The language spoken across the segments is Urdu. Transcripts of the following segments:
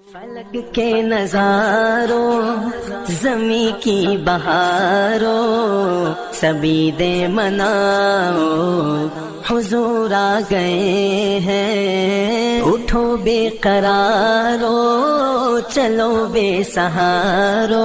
فلک کے نظاروں زمیں کی بہاروں سبھی دے مناؤ حضور آ گئے ہیں اٹھو بے قرارو چلو بے سہارو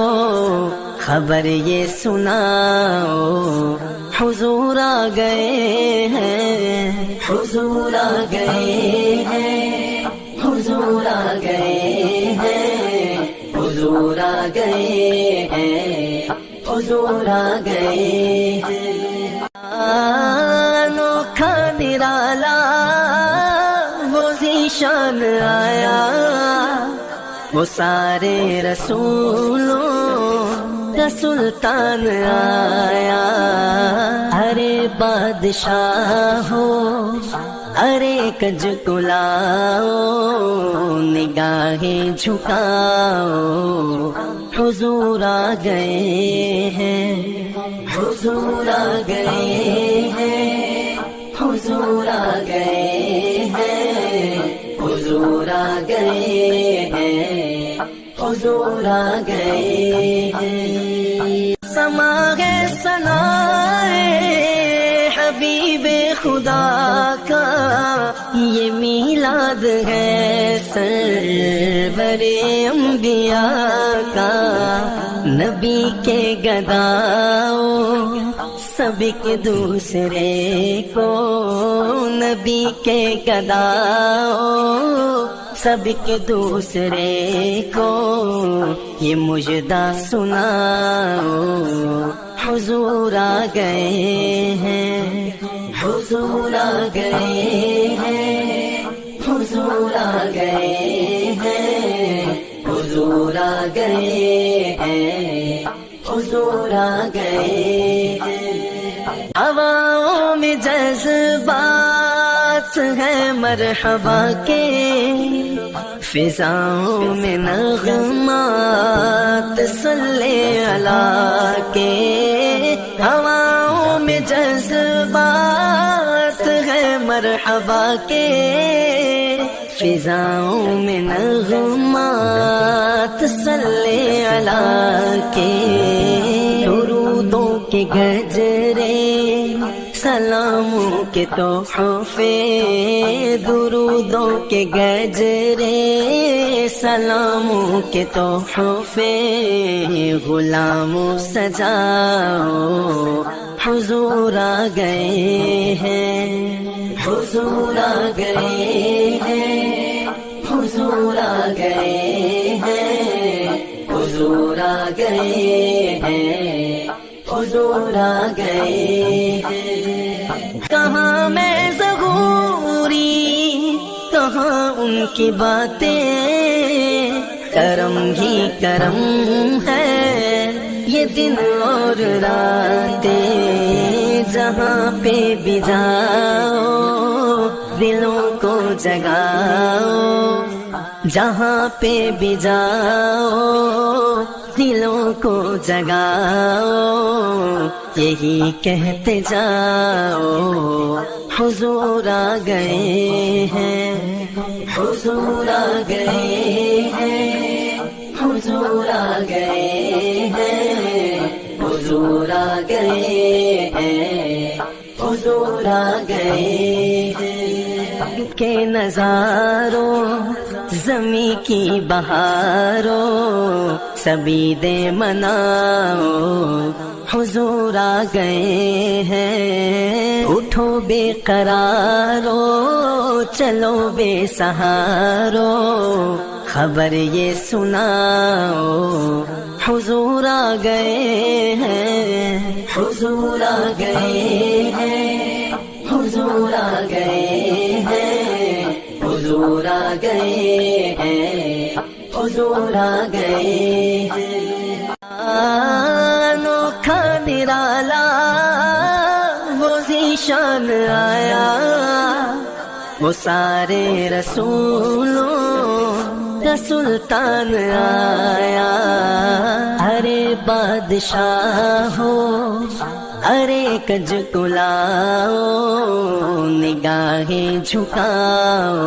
خبر یہ سناؤ حضور آ گئے ہیں حضور آ گئے ہیں حضور آ گئے ہیں حضور آ گئے ہیں حضور آ گئے ہیں انوکھا نرالا وہ ذیشان آیا وہ سارے رسولوں کا سلطان آیا ارے بادشاہ ہو ارے کج کلاؤ نگاہیں جھکاؤ حضور آ گئے ہیں حضور آ گئے ہیں حضور آ گئے ہیں حضور آ گئے ہیں حضور آ گئے ہیں سما ہے ثنائے حبیب خدا کا یہ میلاد ہے سرور انبیاء کا نبی کے گداؤ سب کے دوسرے کو نبی کے گداؤ سب کے دوسرے کو یہ مجدہ سناؤ حضور آ گئے ہیں حضور آ گئے ہیں حضور آ گئے ہیں حضور آ گئے ہیں حضور آ گئے ہیں ہواؤں میں جذبات ہیں مرحبا کے فضاؤں میں نغمات صلی اللہ کے ہواؤں میں جذبات ہیں مرحبا کے فضاؤں میں نغمات صلی اللہ کے درودوں کے گجرے سلاموں کے تحفے درودوں کے گجرے سلاموں کے تحفے غلاموں سجاؤ حضور آ گئے ہیں حضور آ گئے ہیں حضور آ گئے ہیں حضور آ گئے ہیں حضور آ گئے ہیں کہاں میں ظہوری کہاں ان کی باتیں کرم ہی کرم ہے یہ دن اور راتیں جہاں پہ بھی جاؤ دلوں کو جگاؤ جہاں پہ بھی جاؤ دلوں کو جگاؤ یہی کہتے جاؤ حضور آ گئے ہیں حضور آ گئے ہیں حضور آ گئے ہیں حضور آ گئے ہیں حضور آ گئے ہیں کے نظاروں زمیں کی بہاروں سبھی دے مناؤ حضور آ گئے ہیں اٹھو بے قرارو چلو بے سہارو خبر یہ سناؤ حضور آ گئے ہیں حضور آ گئے ہیں حضور آ گئے ہیں حضور آ گئے ہیں حضور آ گئے ہیں انوکھا نرالا وہ ذیشان آیا وہ سارے رسولوں کا سلطان آیا ارے بادشاہ ہو ارے کج کو لاؤ نگاہیں جھکاؤ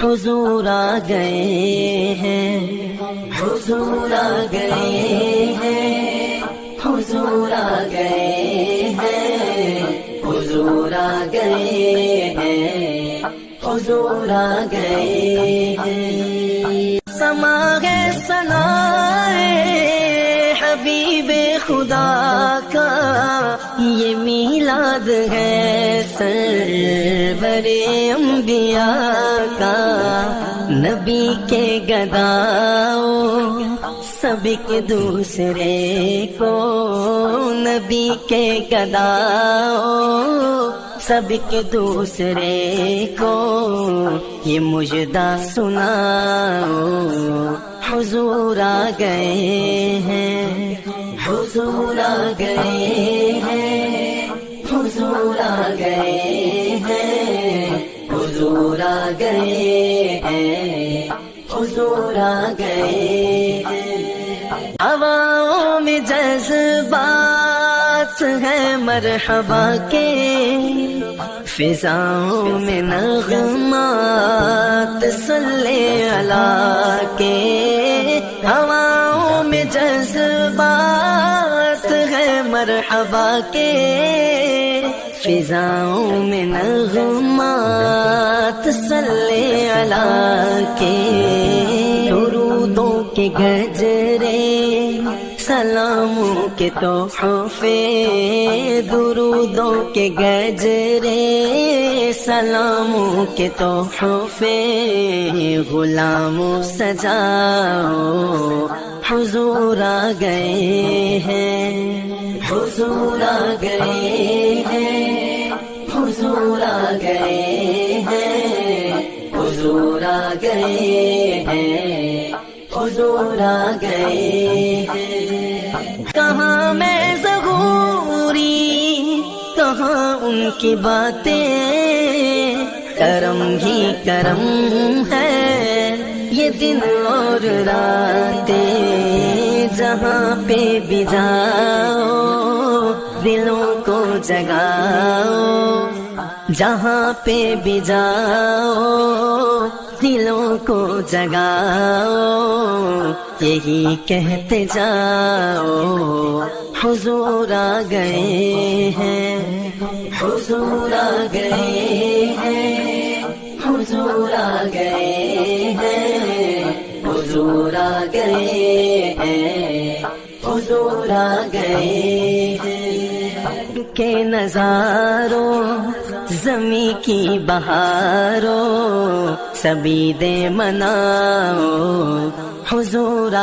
حضور آ گئے ہیں حضور آ گئے ہیں حضور آ گئے ہیں حضور آ گئے ہیں حضور آ گئے ہیں سما ہے ثنائے حبیب خدا کا یہ میلاد ہے سرور انبیاء کا نبی کے گداؤ سب کے دوسرے کو نبی کے گداؤ سب کے دوسرے کو یہ مجدہ سناؤ حضور آ گئے ہیں حضور آ گئے ہیں حضور آ گئے ہیں حضور آ گئے ہیں حضور آ گئے ہیں ہواؤں میں جذبات ہیں مرحبا کے فضاؤں میں نغمات صلی اللہ کے ہواؤں میں جذبات ہیں مرحبا کے فضاؤں میں نغمات صلی اللہ کے درودوں کے گجرے سلاموں کے تحفے درودوں کے گجرے سلاموں کے تحفے غلاموں سجاؤ حضور آ گئے ہیں حضور آ گئے ہیں حضور آ گئے ہیں حضور آ گئے ہیں حضور آ گئے ہیں کہاں میں ظہوری کہاں ان کی باتیں کرم ہی کرم ہے یہ دن اور راتیں جہاں پہ بھی جاؤ دلوں کو جگاؤ جہاں پہ بھی جاؤ دلوں کو جگاؤ یہی کہتے جاؤ حضور آ گئے ہیں حضور آ گئے ہیں حضور آ گئے ہیں حضور آ گئے ہیں حضور آ گئے ہیں کے نظاروں زمیں کی بہاروں سبھی دے مناؤ حضور